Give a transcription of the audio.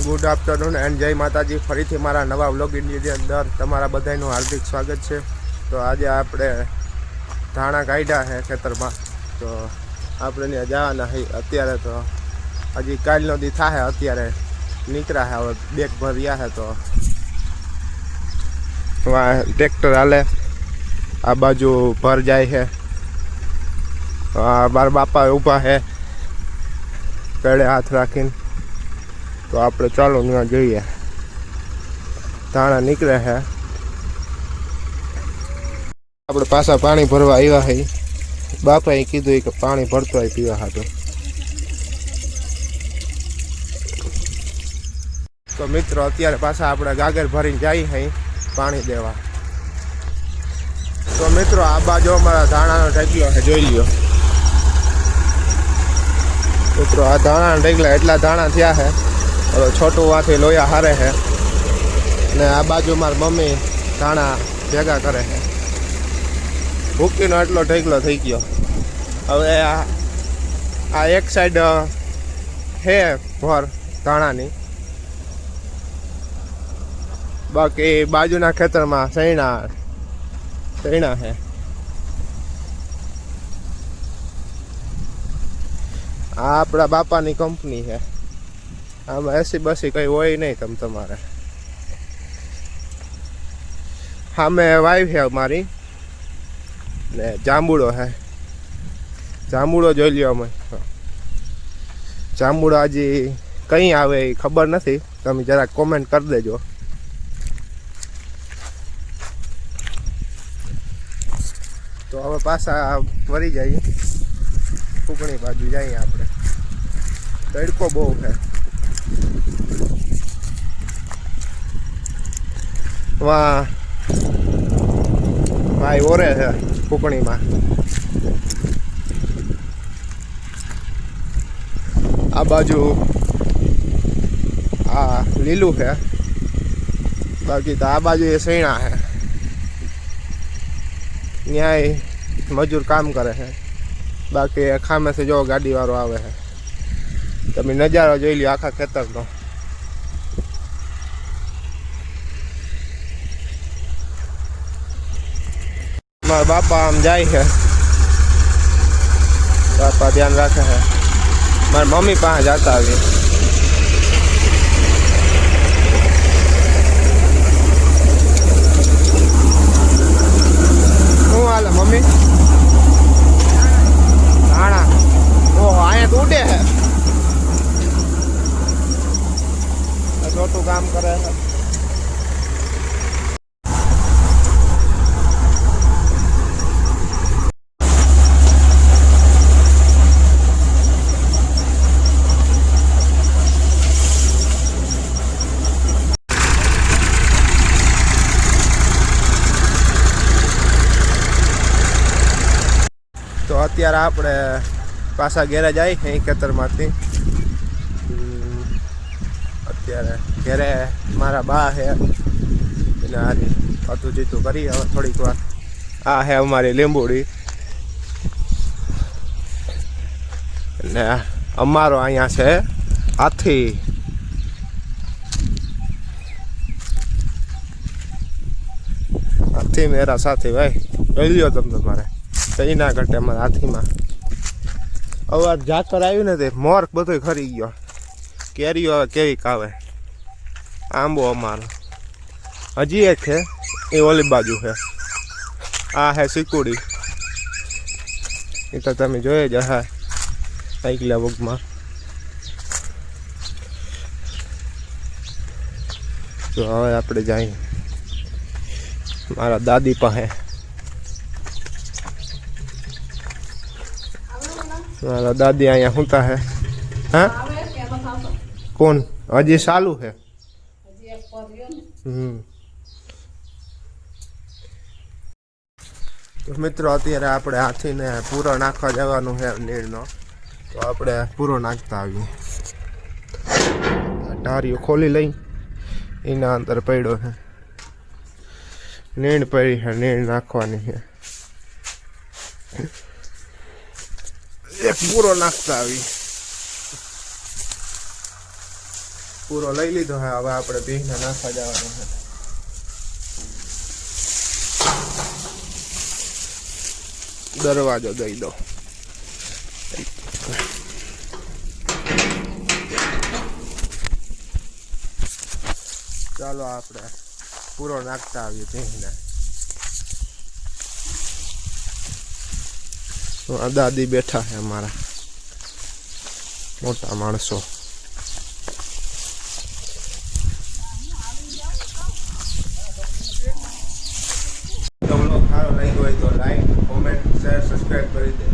Good afternoon and જય માતાજી। ફરીથી મારા નવા વ્લોગ વિડીયોની અંદર તમારા બધાનું હાર્દિક સ્વાગત છે। તો આજે આપણે ધાણા કાઢ્યા છે ખેતરમાં, તો આપણે ત્યાં જવાના છે અત્યારે। તો હજી કાલનો દી થાય, અત્યારે નીકળ્યા છે, હવે બેગ ભર્યા છે। તો ટ્રેક્ટર હાલે, આ બાજુ ભર જાય છે, મારા બાપા ઊભા છે પેડે હાથ રાખીને। તો આપણે ચાલો ત્યાં જઈએ, ધાણા નીકળે છે। આપણે પાછા પાણી ભરવા આવ્યા છે, બાપાએ કીધું કે પાણી ભરતો હોય પીવા હાટું। તો મિત્રો અત્યારે પાછા આપણે ગાગર ભરીને જઈએ છે પાણી દેવા। તો મિત્રો આ બાજુ અમારા ધાણાનો ઢગલો છે, જોઈ લ્યો મિત્રો। આ ધાણાના ઢગલા એટલા ધાણા થયા છે, હવે છોટું વાથી લોયા હારે છે, ને આ બાજુ મારી મમ્મી ધાણા ભેગા કરે છે। ભૂકીનો એટલો ઢગલો થઈ ગયો। હવે આ એક સાઈડ છે ભર ધાણાની, બાકી બાજુના ખેતરમાં સૈણા છે। આ આપણા બાપાની કંપની છે, આમાં એસી બસી કંઈ હોય નહીં તમારે। સામે વાઈફ છે મારી, ને જાંબુડો છે, જાંબુડો જોઈ લ્યો। અમે જાંબુડો હજી કંઈ આવે એ ખબર નથી, તમે જરાક કોમેન્ટ કરી દેજો। તો હવે પાછા વળી જઈએ, ફૂકણી બાજુ જઈએ આપણે। તડકો બહુ છે, વાહ ભાઈ ઓરે છે ફૂકણીમાં। આ બાજુ આ લીલું છે, બાકી તો આ બાજુ એ સૈણા છે, ન્યાય મજૂર કામ કરે છે। બાકી ખામેથી જો ગાડી વાળો આવે છે, તમે નજારો જોઈ લ્યો આખા ખેતરનો। મારા બાપા આમ જાય છે, બાપા ધ્યાન રાખે છે, મારી મમ્મી પાસે જતા આવી। શું હાલે મમ્મી? ધાણા ઓહો અહીંયા તો ઉડે છે, છોટું કામ કરે છે। તો અત્યારે આપણે પાછા ઘેરે જાય છે ખેતરમાંથી। અત્યારે ઘેરે મારા બા છે, એને હારી પાતું જીતું કરી હવે થોડીક વાર। આ છે અમારી લીંબુડી, ને અમારો અહીંયા છે હાથી। હાથી મેરા સાથી ભાઈ, જોઈ લ્યો તમે તમારે કઈ ના ઘટે અમારા હાથીમાં। અવાર ઝાકર આવ્યું ને તે મોર બધો ખરી ગયો, કેરીઓ હવે કેવીક આવે। આંબો અમારો હજી એક છે, એ ઓલી બાજુ છે। આ હે સિકુડી, એ તો તમે જોઈ જ હા સાયકલા વગમાં। તો હવે આપણે જઈએ મારા દાદી પાસે। મારા દાદી અહીંયા સુતા છે। હા કોણ હજી ચાલુ છે? તો મિત્રો અત્યારે આપણે હાથીને પૂરો નાખવા જવાનું છે નીરનો, તો આપણે પૂરો નાખતા આવીએ। ઢારીઓ ખોલી લઈ, એના અંદર પડ્યો છે નીણ પડી છે, નીણ નાખવાની છે। એક પૂરો નાખતા આવી। પૂરો લઈ લીધો હે હવે આપણે ભીંગને નાખવા જવાનું છે દરવાજો દઈ દો ચાલો આપણે પૂરો નાખતા આવીએ ભીંગને આ દાદી બેઠા છે અમારા મોટા માણસો તો બ્લોગ સારો લાગ્યો હોય તો લાઈક કોમેન્ટ શેર સબસ્ક્રાઈબ કરી દે